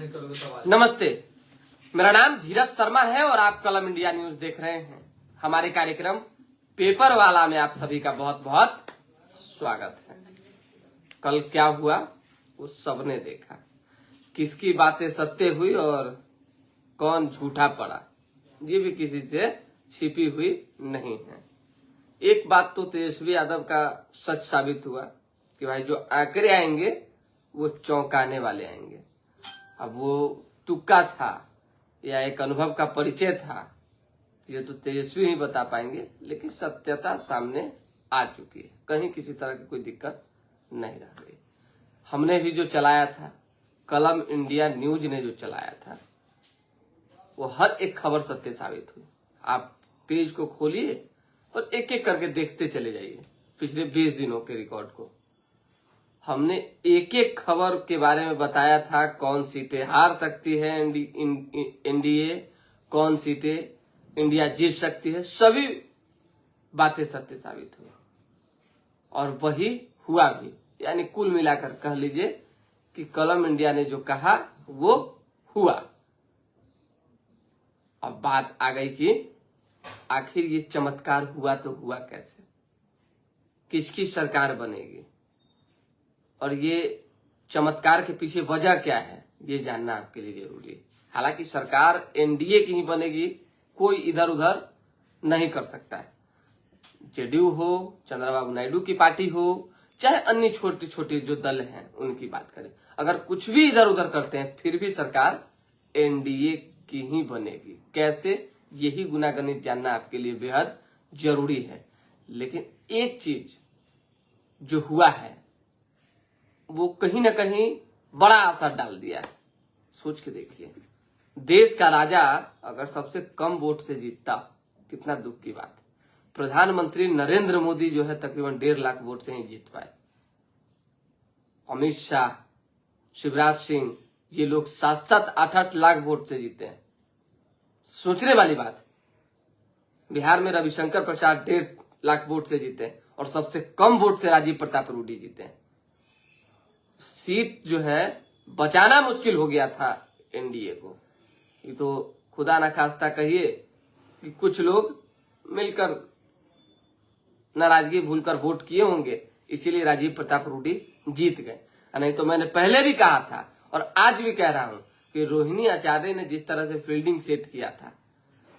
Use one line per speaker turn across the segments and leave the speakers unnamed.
नहीं करोगे सवाल।
नमस्ते, मेरा नाम धीरज शर्मा है और आप कलम इंडिया न्यूज देख रहे हैं। हमारे कार्यक्रम पेपर वाला में आप सभी का बहुत बहुत स्वागत है। कल क्या हुआ वो सबने देखा, किसकी बातें सत्य हुई और कौन झूठा पड़ा, ये भी किसी से छिपी हुई नहीं है। एक बात तो तेजस्वी यादव का सच साबित हुआ कि भाई जो आंकड़े आएंगे वो चौंकाने वाले आएंगे। अब वो तुक्का था या एक अनुभव का परिचय था, ये तो तेजस्वी ही बता पाएंगे, लेकिन सत्यता सामने आ चुकी है। कहीं किसी तरह की कोई दिक्कत नहीं रह गई। हमने भी जो चलाया था, कलम इंडिया न्यूज ने जो चलाया था, वो हर एक खबर सत्य साबित हुई। आप पेज को खोलिए और एक एक करके देखते चले जाइए पिछले 20 दिनों के रिकॉर्ड को। हमने एक एक खबर के बारे में बताया था, कौन सीटें हार सकती है एनडीए, कौन सीटें इंडिया जीत सकती है। सभी बातें सत्य साबित हुई और वही हुआ भी। यानी कुल मिलाकर कह लीजिए कि कलम इंडिया ने जो कहा वो हुआ। अब बात आ गई कि आखिर ये चमत्कार हुआ तो हुआ कैसे, किसकी सरकार बनेगी और ये चमत्कार के पीछे वजह क्या है, ये जानना आपके लिए जरूरी है। हालांकि सरकार एनडीए की ही बनेगी, कोई इधर उधर नहीं कर सकता है। जेडीयू हो, चंद्रबाबू नायडू की पार्टी हो, चाहे अन्य छोटे छोटे जो दल हैं उनकी बात करें, अगर कुछ भी इधर उधर करते हैं फिर भी सरकार एनडीए की ही बनेगी। कैसे, यही गुनागणित जानना आपके लिए बेहद जरूरी है। लेकिन एक चीज जो हुआ है वो कहीं ना कहीं बड़ा असर डाल दिया है। सोच के देखिए, देश का राजा अगर सबसे कम वोट से जीतता, कितना दुख की बात है। प्रधानमंत्री नरेंद्र मोदी जो है तकरीबन 1.5 लाख वोट से ही जीत पाए। अमित शाह, शिवराज सिंह, ये लोग 7-7, 8-8 लाख वोट से जीते हैं। सोचने वाली बात है। बिहार में रविशंकर प्रसाद 1.5 लाख वोट से जीते हैं और सबसे कम वोट से राजीव प्रताप रूडी जीते हैं। सीट जो है बचाना मुश्किल हो गया था एनडीए को। ये तो खुदा ना खास्ता कहिए कि कुछ लोग मिलकर नाराजगी भूलकर वोट किए होंगे, इसीलिए राजीव प्रताप रूडी जीत गए। नहीं तो मैंने पहले भी कहा था और आज भी कह रहा हूं कि रोहिणी आचार्य ने जिस तरह से फील्डिंग सेट किया था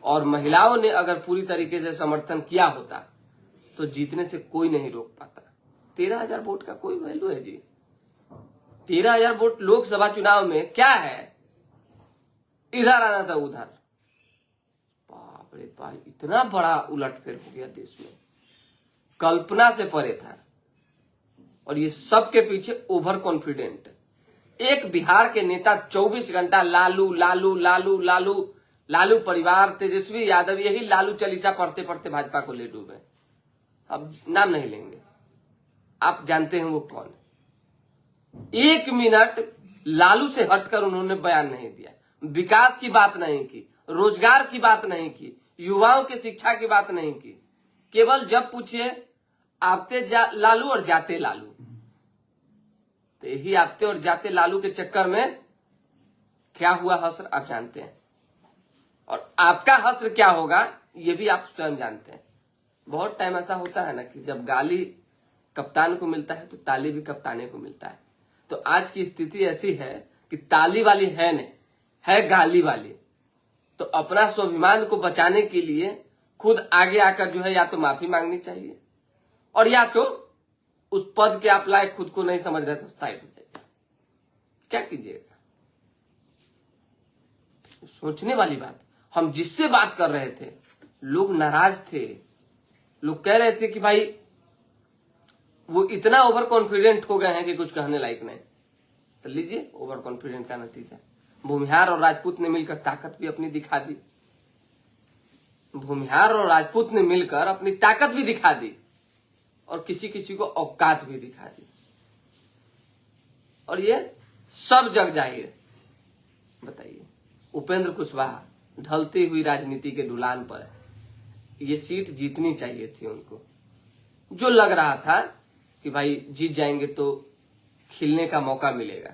और महिलाओं ने अगर पूरी तरीके से समर्थन किया होता तो जीतने से कोई नहीं रोक पाता। 13,000 वोट का कोई वैल्यू है जी। 13,000 वोट लोकसभा चुनाव में क्या है, इधर आना था उधर। बाप रे बाप, इतना बड़ा उलटफेर हो गया देश में, कल्पना से परे था। और ये सब के पीछे ओवर कॉन्फिडेंट एक बिहार के नेता 24 घंटा लालू लालू लालू लालू लालू परिवार, तेजस्वी यादव, यही लालू चालीसा पढ़ते पढ़ते भाजपा को ले डूबे। अब नाम नहीं लेंगे, आप जानते हैं वो कौन है। 1 मिनट लालू से हटकर उन्होंने बयान नहीं दिया, विकास की बात नहीं की, रोजगार की बात नहीं की, युवाओं की शिक्षा की बात नहीं की। केवल जब पूछिए आपते लालू और जाते लालू, तो यही आपते और जाते लालू के चक्कर में क्या हुआ हस्र आप जानते हैं, और आपका हस्र क्या होगा ये भी आप स्वयं जानते हैं। बहुत टाइम ऐसा होता है ना कि जब गाली कप्तान को मिलता है तो ताली भी कप्ताने को मिलता है। तो आज की स्थिति ऐसी है कि ताली वाली है नहीं, है गाली वाली। तो अपना स्वाभिमान को बचाने के लिए खुद आगे आकर जो है या तो माफी मांगनी चाहिए और या तो उस पद के आप लायक खुद को नहीं समझ रहे तो साइड हो जाइए। क्या कीजिएगा, सोचने वाली बात। हम जिससे बात कर रहे थे लोग नाराज थे, लोग कह रहे थे कि भाई वो इतना ओवर कॉन्फिडेंट हो गए हैं कि कुछ कहने लायक नहीं। तो लीजिए ओवर कॉन्फिडेंट का नतीजा, भूमिहार और राजपूत ने मिलकर ताकत भी अपनी दिखा दी। भूमिहार और राजपूत ने मिलकर अपनी ताकत भी दिखा दी और किसी किसी को औकात भी दिखा दी। और ये सब जग जाहिर। बताइए, उपेंद्र कुशवाहा ढलती हुई राजनीति के ढुलान पर ये सीट जीतनी चाहिए थी उनको। जो लग रहा था कि भाई जीत जाएंगे तो खिलने का मौका मिलेगा,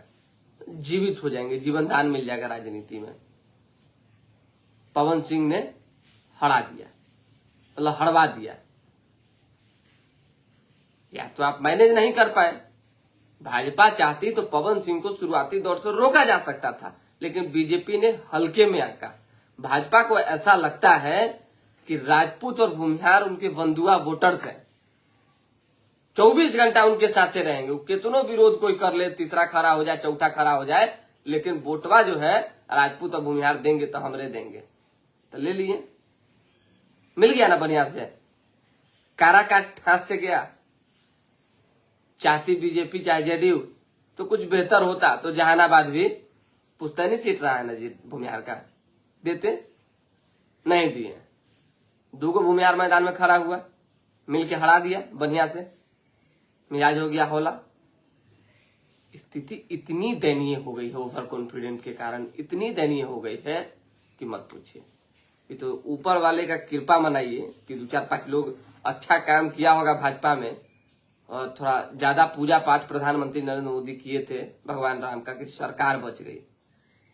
जीवित हो जाएंगे, जीवन दान मिल जाएगा राजनीति में। पवन सिंह ने हरा दिया, मतलब हड़वा दिया। या तो आप मैनेज नहीं कर पाए, भाजपा चाहती तो पवन सिंह को शुरुआती दौर से रोका जा सकता था, लेकिन बीजेपी ने हल्के में आका। भाजपा को ऐसा लगता है कि राजपूत और भूमिहार उनके बंधुआ वोटर्स हैं, 24 घंटा उनके साथ रहेंगे। कितनों विरोध कोई कर ले, तीसरा खड़ा हो जाए, चौथा खड़ा हो जाए, लेकिन वोटवा जो है राजपूत और भूमिहार देंगे तो हमरे देंगे। तो ले लिए, मिल गया ना बढ़िया से, कारा काट ठास से गया। चाहती बीजेपी चाहे जेडीयू तो कुछ बेहतर होता, तो जहानाबाद भी पुश्तैनी सीट रहा है ना जी भूमिहार का, देते नहीं दिए। दूगो भूमिहार मैदान में खड़ा हुआ, मिलके हरा दिया बढ़िया से, मिजाज हो गया हौला। स्थिति इतनी दयनीय हो गई है ओवर कॉन्फिडेंट के कारण, इतनी दयनीय हो गई है कि मत पूछिए। ये तो ऊपर वाले का कृपा मनाइए कि 2-4-5 लोग अच्छा काम किया होगा भाजपा में, और थोड़ा ज्यादा पूजा पाठ प्रधानमंत्री नरेंद्र मोदी किए थे भगवान राम का, कि सरकार बच गई।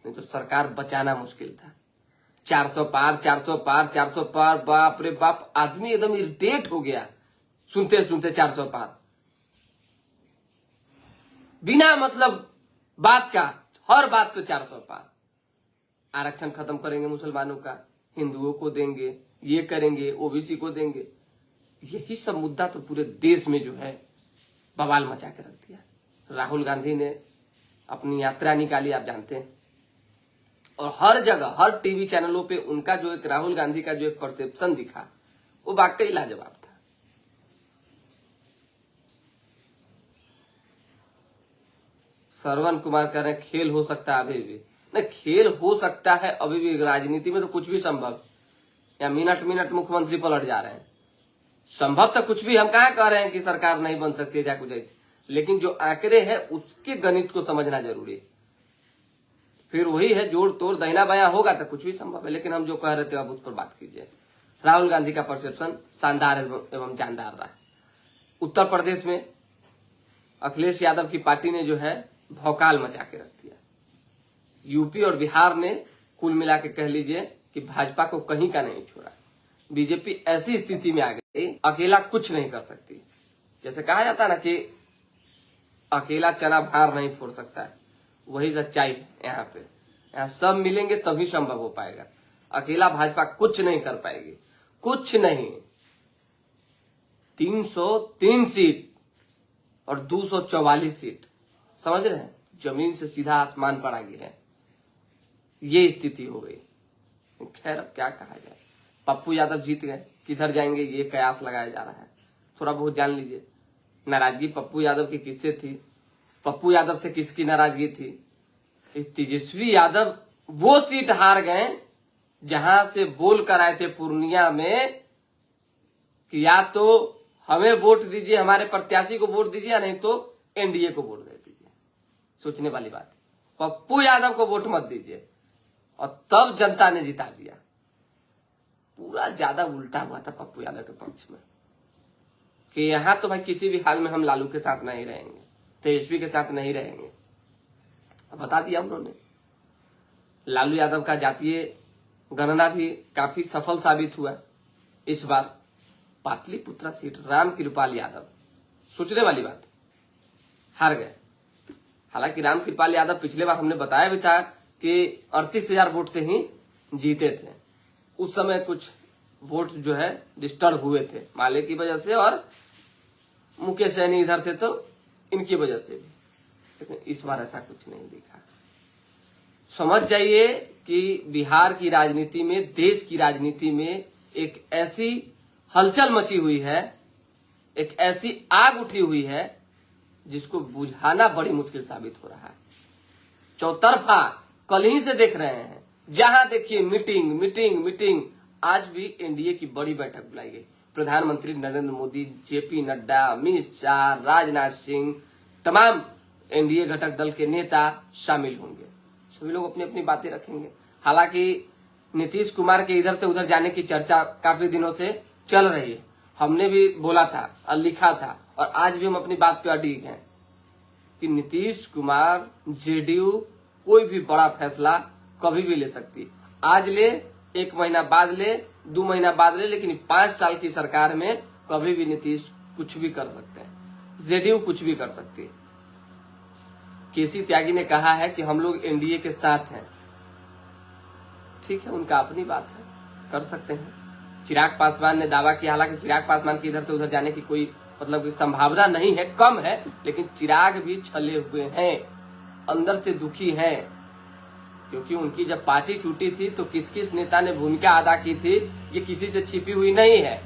नहीं तो सरकार बचाना मुश्किल था। 400 पार, 400 पार, 400 पार, बाप रे बाप, आदमी एकदम इरिटेट हो गया सुनते सुनते 400 पार। बिना मतलब बात का, हर बात पे 400 पार। आरक्षण खत्म करेंगे मुसलमानों का, हिंदुओं को देंगे, ये करेंगे, ओबीसी को देंगे। यही सब मुद्दा तो पूरे देश में जो है बवाल मचा के रख दिया। राहुल गांधी ने अपनी यात्रा निकाली, आप जानते हैं, और हर जगह, हर टीवी चैनलों पे उनका जो एक राहुल गांधी का जो एक परसेप्शन दिखा, वो वाकई लाजवाब था। श्रवण कुमार कह रहे हैं खेल हो सकता है अभी भी, नहीं खेल हो सकता है अभी भी। राजनीति में तो कुछ भी संभव, या मिनट मिनट मुख्यमंत्री पलट जा रहे हैं, संभव तो कुछ भी। हम कहाँ कह रहे हैं कि सरकार नहीं बन सकती है या कुछ ऐसे, लेकिन जो आंकड़े हैं उसके गणित को समझना जरूरी है। फिर वही है, जोड़ तोड़ दाहिना बायां होगा तो कुछ भी संभव है। लेकिन हम जो कह रहे थे अब उस पर बात कीजिए। राहुल गांधी का परसेप्शन शानदार एवं जानदार रहा। उत्तर प्रदेश में अखिलेश यादव की पार्टी ने जो है भौकाल मचा के रख दिया। यूपी और बिहार ने कुल मिला के कह लीजिए कि भाजपा को कहीं का नहीं छोड़ा। बीजेपी ऐसी स्थिति में आ गई, अकेला कुछ नहीं कर सकती। जैसे कहा जाता है ना कि अकेला चना भार नहीं फोड़ सकता है, वही सच्चाई है यहाँ पे। यहाँ सब मिलेंगे तभी संभव हो पाएगा। अकेला भाजपा कुछ नहीं कर पाएगी, कुछ नहीं। 303 सीट और 244 सीट, समझ रहे हैं, जमीन से सीधा आसमान पर आ गिरे। ये स्थिति हो गई। खैर अब क्या कहा जाए, पप्पू यादव जीत गए, किधर जाएंगे ये कयास लगाया जा रहा है। थोड़ा बहुत जान लीजिए। नाराजगी पप्पू यादव की किससे थी, पप्पू यादव से किसकी नाराजगी थी? तेजस्वी यादव वो सीट हार गए जहां से बोल कर आए थे पूर्णिया में कि या तो हमें वोट दीजिए, हमारे प्रत्याशी को वोट दीजिए, नहीं तो एनडीए को वोट दे दीजिए। सोचने वाली बात, पप्पू यादव को वोट मत दीजिए, और तब जनता ने जिता दिया। पूरा ज्यादा उल्टा हुआ था पप्पू यादव के पक्ष में कि यहां तो भाई किसी भी हाल में हम लालू के साथ नहीं रहेंगे, तेजस्वी के साथ नहीं रहेंगे। अब बता दिया उन्होंने। लालू यादव का जातीय गणना भी काफी सफल साबित हुआ। इस बार पाटलिपुत्रा सीट राम कृपाल यादव, सोचने वाली बात, हार गए। हालांकि राम कृपाल यादव पिछले बार हमने बताया भी था कि 38,000 वोट से ही जीते थे। उस समय कुछ वोट जो है डिस्टर्ब हुए थे माले की वजह से, और मुकेश सैनी इधर थे तो इनकी वजह से भी। लेकिन इस बार ऐसा कुछ नहीं दिखा। समझ जाइए कि बिहार की राजनीति में, देश की राजनीति में एक ऐसी हलचल मची हुई है, एक ऐसी आग उठी हुई है जिसको बुझाना बड़ी मुश्किल साबित हो रहा है। चौतरफा कल ही से देख रहे हैं, जहां देखिए मीटिंग मीटिंग मीटिंग। आज भी एनडीए की बड़ी बैठक बुलाई गई। प्रधानमंत्री नरेंद्र मोदी, जेपी नड्डा, अमित शाह, राजनाथ सिंह, तमाम एनडीए घटक दल के नेता शामिल होंगे। सभी लोग अपनी अपनी बातें रखेंगे। हालांकि नीतीश कुमार के इधर से उधर जाने की चर्चा काफी दिनों से चल रही है। हमने भी बोला था और लिखा था, और आज भी हम अपनी बात पे अडिग हैं कि नीतीश कुमार जेडीयू कोई भी बड़ा फैसला कभी भी ले सकती। आज ले, 1 महीना बाद ले, 2 महीना बाद ले, लेकिन 5 साल की सरकार में कभी भी नीतीश कुछ भी कर सकते हैं, जेडीयू कुछ भी कर सकती है। केसी त्यागी ने कहा है कि हम लोग एनडीए के साथ हैं, ठीक है, उनका अपनी बात है, कर सकते हैं। चिराग पासवान ने दावा किया, हालांकि चिराग पासवान की इधर से उधर जाने की कोई मतलब संभावना नहीं है, कम है, लेकिन चिराग भी छले हुए हैं, अंदर से दुखी हैं, क्योंकि उनकी जब पार्टी टूटी थी तो किस किस नेता ने भूमिका अदा की थी, ये किसी से छिपी हुई नहीं है।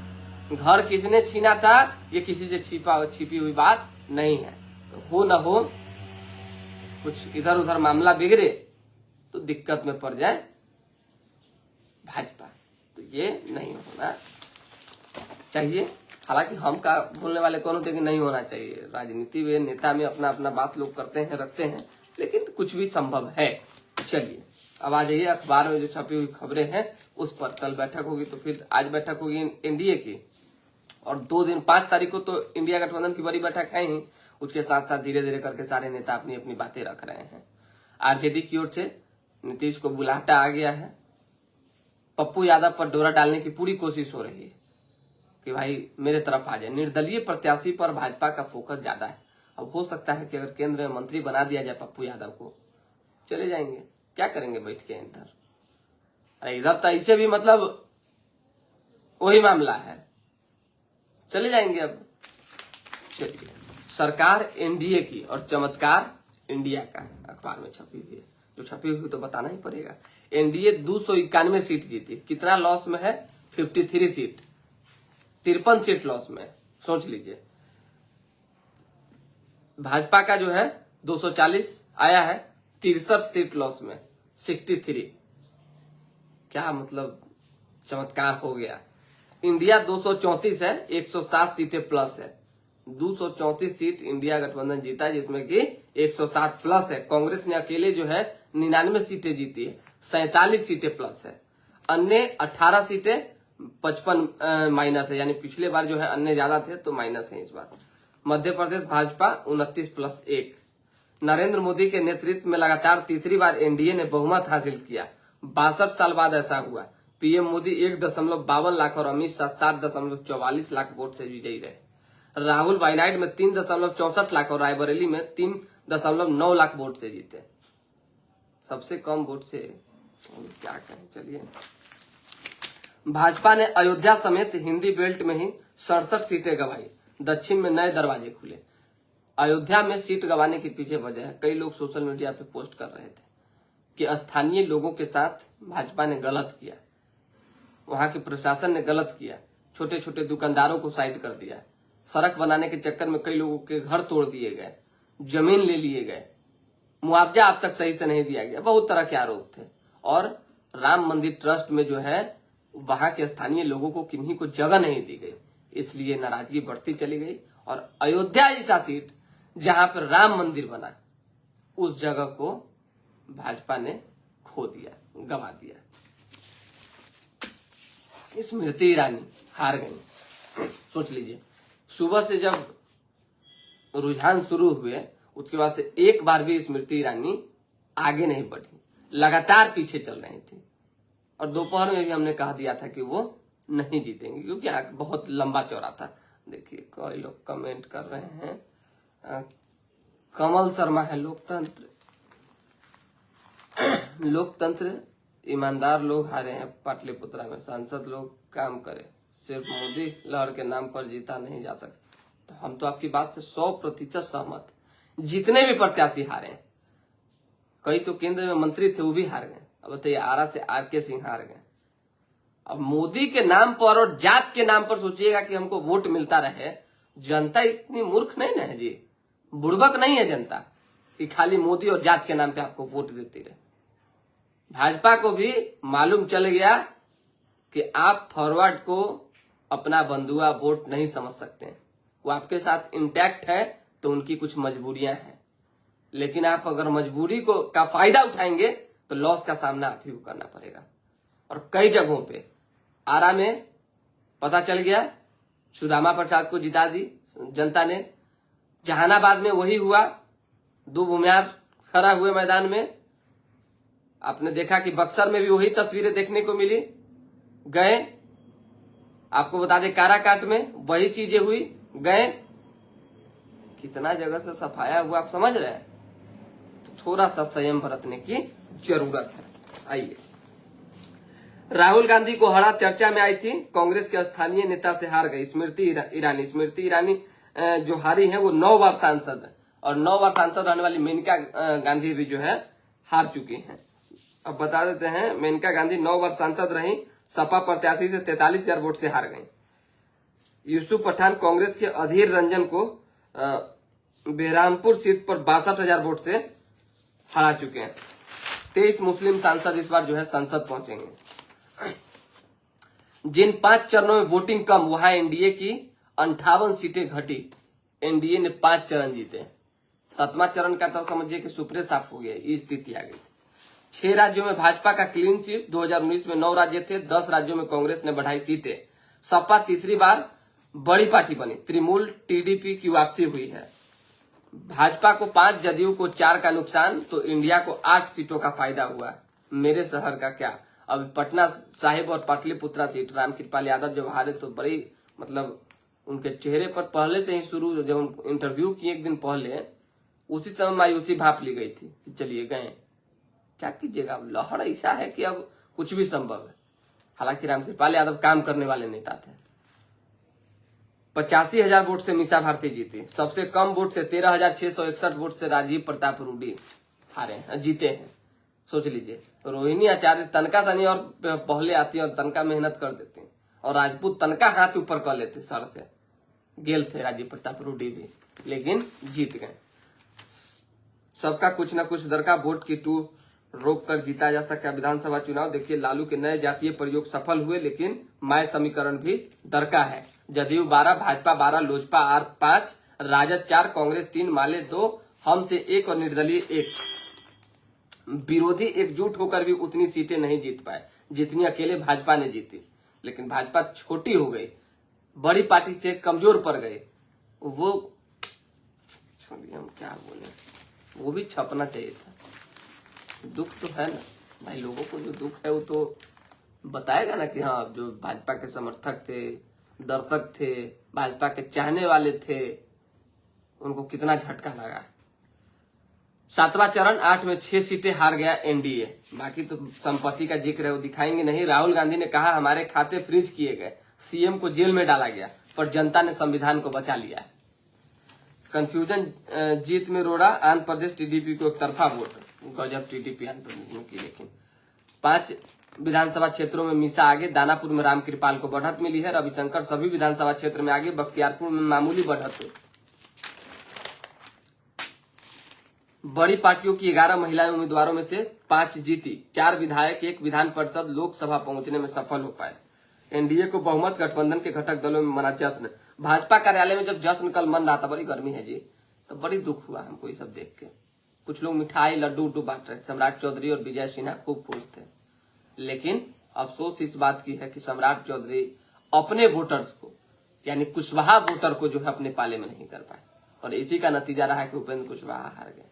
घर किसने छीना था, ये किसी से छिपी हुई बात नहीं है। तो हो न हो कुछ इधर उधर मामला बिगड़े तो दिक्कत में पड़ जाए भाजपा, तो ये नहीं होना चाहिए। हालांकि हम का बोलने वाले कौन होते कि नहीं होना चाहिए, राजनीति में नेता में अपना अपना बात लोग करते हैं, रखते हैं, लेकिन कुछ भी संभव है। चलिए अब आ जाइए अखबार में जो छपी हुई खबरें हैं उस पर। कल बैठक होगी तो फिर आज बैठक होगी एनडीए की, और 2 दिन 5 तारीख को तो इंडिया गठबंधन की बड़ी बैठक है ही, उसके साथ साथ धीरे धीरे करके सारे नेता अपनी अपनी बातें रख रहे हैं। आरजेडी की ओर से नीतीश को बुलाहटा आ गया है, पप्पू यादव पर डोरा डालने की पूरी कोशिश हो रही है कि भाई मेरे तरफ आ जाए। निर्दलीय प्रत्याशी पर भाजपा का फोकस ज्यादा है। अब हो सकता है कि अगर केंद्र में मंत्री बना दिया जाए पप्पू यादव को, चले जाएंगे, क्या करेंगे बैठ के इधर। अरे इधर तो ऐसे भी मतलब वही मामला है, चले जाएंगे। अब चलिए, सरकार एनडीए की और चमत्कार इंडिया का अखबार में छपी हुई है, जो छपी हुई तो बताना ही पड़ेगा। एनडीए 291 सीट जीती, कितना लॉस में है, 53 सीट, 53 सीट लॉस में, सोच लीजिए। भाजपा का जो है 240 आया है, 63 सीट लॉस में, 63, क्या मतलब चमत्कार हो गया। इंडिया 234 है, 107 सीटें प्लस है, 234 सीट इंडिया गठबंधन जीता है, जिसमें कि 107 प्लस है। कांग्रेस ने अकेले जो है 99 सीटें जीती है, 47 सीटें प्लस है। अन्य 18 सीटें 55 माइनस है, यानी पिछले बार जो है अन्य ज्यादा थे तो माइनस है इस बार। मध्य प्रदेश भाजपा 29+1। नरेंद्र मोदी के नेतृत्व में लगातार तीसरी बार एनडीए ने बहुमत हासिल किया, 62 साल बाद ऐसा हुआ। पीएम मोदी 1.52 लाख और अमित शाह 7.44 लाख वोट से विजयी रहे। राहुल वायनाड में 3.64 लाख और रायबरेली में 3.9 लाख वोट से जीते, सबसे कम वोट से, क्या कहें। चलिए, भाजपा ने अयोध्या समेत हिंदी बेल्ट में ही 67 सीटें गंवाई, दक्षिण में नए दरवाजे खुले। अयोध्या में सीट गंवाने के पीछे वजह है, कई लोग सोशल मीडिया पे पोस्ट कर रहे थे कि स्थानीय लोगों के साथ भाजपा ने गलत किया, वहां के प्रशासन ने गलत किया, छोटे छोटे दुकानदारों को साइड कर दिया, सड़क बनाने के चक्कर में कई लोगों के घर तोड़ दिए गए, जमीन ले लिए गए, मुआवजा अब तक सही से नहीं दिया गया, बहुत तरह के आरोप थे। और राम मंदिर ट्रस्ट में जो है वहां के स्थानीय लोगों को किन्हीं को जगह नहीं दी गई, इसलिए नाराजगी बढ़ती चली गई। और अयोध्या जैसा सीट जहां पर राम मंदिर बना, उस जगह को भाजपा ने खो दिया, गंवा दिया। स्मृति ईरानी हार गई। सोच लीजिए, सुबह से जब रुझान शुरू हुए उसके बाद से एक बार भी स्मृति ईरानी आगे नहीं बढ़ी, लगातार पीछे चल रही थी। और दोपहर में भी हमने कह दिया था कि वो नहीं जीतेंगे, क्योंकि बहुत लंबा चौड़ा था। देखिए कई लोग कमेंट कर रहे हैं, कमल शर्मा है, लोकतंत्र ईमानदार लोग हारे हैं पाटलिपुत्रा में, सांसद लोग काम करे, सिर्फ मोदी लहर के नाम पर जीता नहीं जा सकता। तो हम तो आपकी बात से 100% सहमत। जितने भी प्रत्याशी हारे हैं, कई तो केंद्र में मंत्री थे वो भी हार गए। अब बताइए, आरा से आरके सिंह हार गए। अब मोदी के नाम पर और जात के नाम पर सोचिएगा कि हमको वोट मिलता रहे। जनता इतनी मूर्ख नहीं ना है जी, बुड़बक नहीं है जनता कि खाली मोदी और जात के नाम पे आपको वोट देती रहे। भाजपा को भी मालूम चल गया कि आप फॉरवर्ड को अपना बंधुआ वोट नहीं समझ सकते, वो आपके साथ इंटैक्ट है तो उनकी कुछ मजबूरियां हैं, लेकिन आप अगर मजबूरी को का फायदा उठाएंगे तो लॉस का सामना आप ही को करना पड़ेगा। और कई जगहों पे आरा में पता चल गया, सुदामा प्रसाद को जिता दी जनता ने। जहानाबाद में वही हुआ, 2 भूमिहार खड़ा हुए मैदान में, आपने देखा कि बक्सर में भी वही तस्वीरें देखने को मिली, गए, आपको बता दें काराकाट में वही चीजें हुई, गए, कितना जगह से सफाया हुआ, आप समझ रहे हैं। तो थोड़ा सा संयम बरतने की जरूरत है। आइए, राहुल गांधी को हरा चर्चा में आई थी, कांग्रेस के स्थानीय नेता से हार गई स्मृति ईरानी जो हारी है वो 9 बार सांसद है, और 9 बार सांसद रहने वाली मेनका गांधी भी जो है हार चुकी हैं। अब बता देते हैं, मेनका गांधी 9 बार सांसद रही, सपा प्रत्याशी से 43,000 वोट से हार गई। यूसुफ पठान कांग्रेस के अधीर रंजन को बेरहामपुर सीट पर 62,000 वोट से हरा चुके हैं। 23 मुस्लिम सांसद इस बार जो है संसद पहुंचेंगे। जिन 5 चरणों में वोटिंग कम, वहां एनडीए की 58 सीटें घटी। एनडीए ने 5 चरण जीते। 7वां चरण का तो समझिए कि सुपरे साफ हो गया, इस स्थिति आ गई। 6 राज्यों में भाजपा का क्लीन स्वीप। 2019 में 9 राज्य थे, 10 राज्यों में कांग्रेस ने बढ़ाई सीटें। सपा तीसरी बार बड़ी पार्टी बनी। तृणमूल टीडीपी की वापसी हुई है। भाजपा को 5, जदयू को 4 का नुकसान, तो इंडिया को 8 सीटों का फायदा हुआ। मेरे शहर का क्या, अब पटना साहिब और पाटलिपुत्रा सीट रामकृपाल यादव जब हारे तो बड़ी मतलब उनके चेहरे पर पहले से ही शुरू, जब इंटरव्यू किए एक दिन पहले, उसी समय मायूसी भाप ली गई थी। चलिए गए, क्या कीजिएगा, अब लहर ऐसा है कि अब कुछ भी संभव है। हालांकि रामकृपाल यादव काम करने वाले नेता थे। 85,000 वोट से मीसा भारती जीती। सबसे कम वोट से 13,661 वोट से राजीव प्रताप रूडी जीते हैं। सोच लीजिए, रोहिणी आचार्य तनका सनी और पहले आती और तनका मेहनत कर देते, और राजपूत तनका हाथ ऊपर कर लेते सर से। गेल थे राजीव प्रताप रूडी भी, लेकिन जीत गए। सबका कुछ न कुछ दर का वोट की टू रोक कर जीता जा सकता है विधानसभा चुनाव। देखिए, लालू के नए जातीय प्रयोग सफल हुए, लेकिन माय समीकरण भी दरका है। जदयू 12, भाजपा 12, लोजपा आर 5, राजद 4, कांग्रेस 3, माले 2, हम से 1 और निर्दलीय 1। विरोधी एकजुट होकर भी उतनी सीटें नहीं जीत पाए जितनी अकेले भाजपा ने जीती। लेकिन भाजपा छोटी हो गई, बड़ी पार्टी से कमजोर पड़ गए। वो छोड़िए, हम क्या बोले, वो भी छपना चाहिए था। दुख तो है ना भाई, लोगों को जो दुख है वो तो बताएगा ना कि हाँ, जो भाजपा के समर्थक थे, दर्शक थे, भाजपा के चाहने वाले थे, उनको कितना झटका लगा। 7वां चरण, 8 में 6 सीटें हार गया एनडीए। बाकी तो संपत्ति का जिक्र है, वो दिखाएंगे नहीं। राहुल गांधी ने कहा हमारे खाते फ्रीज किए गए, सीएम को जेल में डाला गया, पर जनता ने संविधान को बचा लिया। कंफ्यूजन जीत में रोड़ा, आंध्र प्रदेश टीडीपी को एक तरफा वोट। गजब टीडीपी आंध्र प्रदेश की। लेकिन 5 विधानसभा क्षेत्रों में मीसा आगे। दानापुर में रामकृपाल को बढ़त मिली है। रविशंकर सभी विधानसभा क्षेत्र में आगे। बख्तियारपुर में मामूली बढ़त हुई। बड़ी पार्टियों की 11 महिला उम्मीदवारों में से 5 जीती। 4 विधायक, 1 विधान परिषद लोकसभा पहुंचने में सफल हो पाए। एनडीए को बहुमत, गठबंधन के घटक दलों में मना जश्न। भाजपा कार्यालय में जब जश्न कल मन रहा था, बड़ी गर्मी है जी, तो बड़ी दुख हुआ हमको ये सब देख के। कुछ लोग मिठाई लड्डू उड्डू बांट रहे। सम्राट चौधरी और विजय सिन्हा खूब खुश थे, लेकिन अफसोस इस बात की है कि सम्राट चौधरी अपने वोटर्स को, यानी कुशवाहा वोटर को जो है अपने पाले में नहीं कर पाए, और इसी का नतीजा रहा है कि उपेंद्र कुशवाहा हार गए।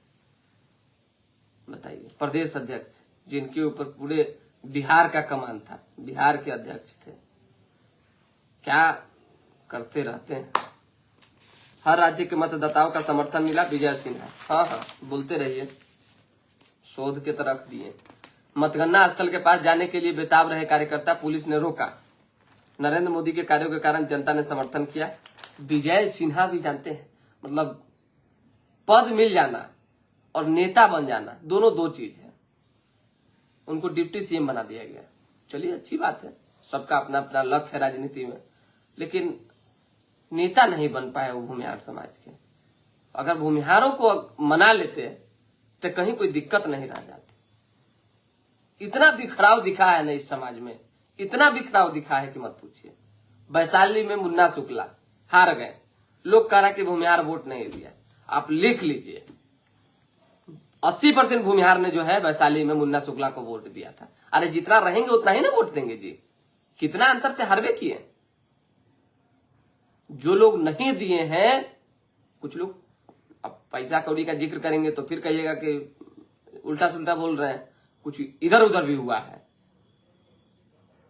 बताइए, प्रदेश अध्यक्ष जिनके ऊपर पूरे बिहार का कमान था, बिहार के अध्यक्ष थे, क्या करते रहते हैं। हर राज्य के मतदाताओं का समर्थन मिला, विजय सिन्हा। हाँ, बोलते रहिए, शोध के तरफ दिए। मतगणना स्थल के पास जाने के लिए बेताब रहे कार्यकर्ता, पुलिस ने रोका। नरेंद्र मोदी के कार्यों के कारण जनता ने समर्थन किया। विजय सिन्हा भी जानते हैं, मतलब पद मिल जाना और नेता बन जाना, दोनों 2 चीज है। उनको डिप्टी सीएम बना दिया गया। चलिए, अच्छी बात है, सबका अपना अपना लक्ष्य है राजनीति में, लेकिन नेता नहीं बन पाए वो भूमिहार समाज के। अगर भूमिहारों को मना लेते तो कहीं कोई दिक्कत नहीं रह जाती। इतना बिखराव दिखा है ना इस समाज में, इतना बिखराव दिखा है कि मत पूछिए। वैशाली में मुन्ना शुक्ला हार गए, लोग कह रहा कि भूमिहार वोट नहीं दिया। आप लिख लीजिए, 80% भूमिहार ने जो है वैशाली में मुन्ना शुक्ला को वोट दिया था। अरे जितना रहेंगे उतना ही ना वोट देंगे जी, कितना अंतर से हारवे किए। जो लोग नहीं दिए हैं, कुछ लोग अब पैसा कौड़ी का जिक्र करेंगे तो फिर कहिएगा कि उल्टा सुल्टा बोल रहे हैं। कुछ इधर उधर भी हुआ है,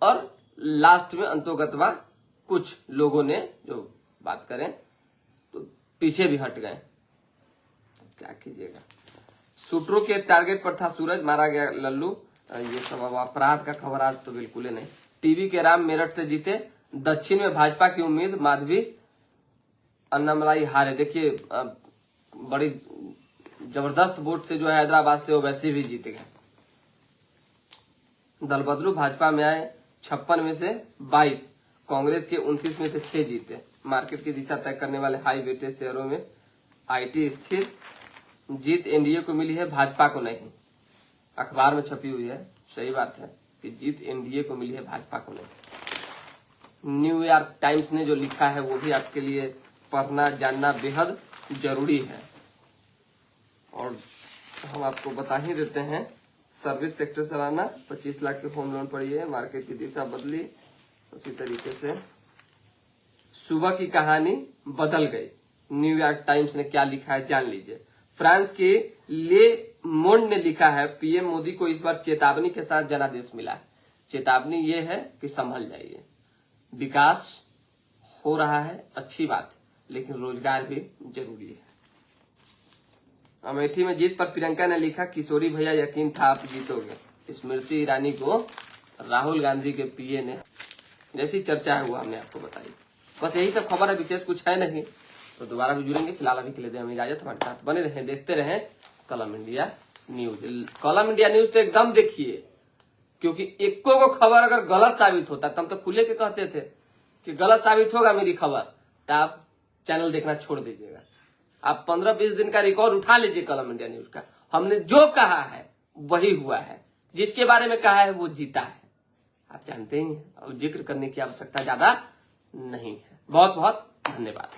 और लास्ट में अंतोगत्वा कुछ लोगों ने जो बात करें तो पीछे भी हट गए। क्या कीजिएगा। शूटरों के टारगेट पर था सूरज, मारा गया लल्लू। ये सब अब अपराध का खबर आज तो बिल्कुल ही नहीं। टीवी के राम मेरठ से जीते, दक्षिण में भाजपा की उम्मीद, माधवी अन्नामलाई हारे। देखिए बड़ी जबरदस्त वोट से जो है हैदराबाद से वो वैसे भी जीत गए। दल बदलू भाजपा में आए, 56 में से 22, कांग्रेस के 29 में से 6 जीते। मार्केट की दिशा तय करने वाले हाई वेटेज शेयरों में आईटी स्थिर, जीत एनडीए को मिली है, भाजपा को नहीं। अखबार में छपी हुई है, सही बात है कि जीत एनडीए को मिली है, भाजपा को नहीं। न्यूयॉर्क टाइम्स ने जो लिखा है वो भी आपके लिए पढ़ना जानना बेहद जरूरी है। और हम आपको बता ही देते हैं, सर्विस सेक्टर सालाना 25 लाख के होम लोन पड़ी है, मार्केट की दिशा बदली। उसी तरीके से सुबह की कहानी बदल गई। न्यूयॉर्क टाइम्स ने क्या लिखा है जान लीजिए। फ्रांस के ले मोंड ने लिखा है, पीएम मोदी को इस बार चेतावनी के साथ जनादेश मिला है। चेतावनी ये है कि संभल जाइए, विकास हो रहा है, अच्छी बात, लेकिन रोजगार भी जरूरी है। अमेठी में जीत पर प्रियंका ने लिखा, किशोरी भैया यकीन था आप जीतोगे। स्मृति ईरानी को राहुल गांधी के पीए ने, जैसी चर्चा है वो हमने आपको बताई। बस यही सब खबर है, विशेष कुछ है नहीं। तो दोबारा भी जुड़ेंगे, फिलहाल अभी के लिए दें हमें इजाजत। हमारे साथ बने रहें, देखते रहें कलम इंडिया न्यूज। कलम इंडिया न्यूज तो एकदम देखिए, क्योंकि एको को खबर अगर गलत साबित होता, तब तो खुले के कहते थे कि गलत साबित होगा मेरी खबर, तो आप चैनल देखना छोड़ दीजिएगा। आप 15-20 दिन का रिकॉर्ड उठा लीजिए कलम इंडिया न्यूज का। हमने जो कहा है वही हुआ है, जिसके बारे में कहा है वो जीता है। आप जानते ही हैं, और जिक्र करने की आवश्यकता ज्यादा नहीं है। बहुत बहुत धन्यवाद।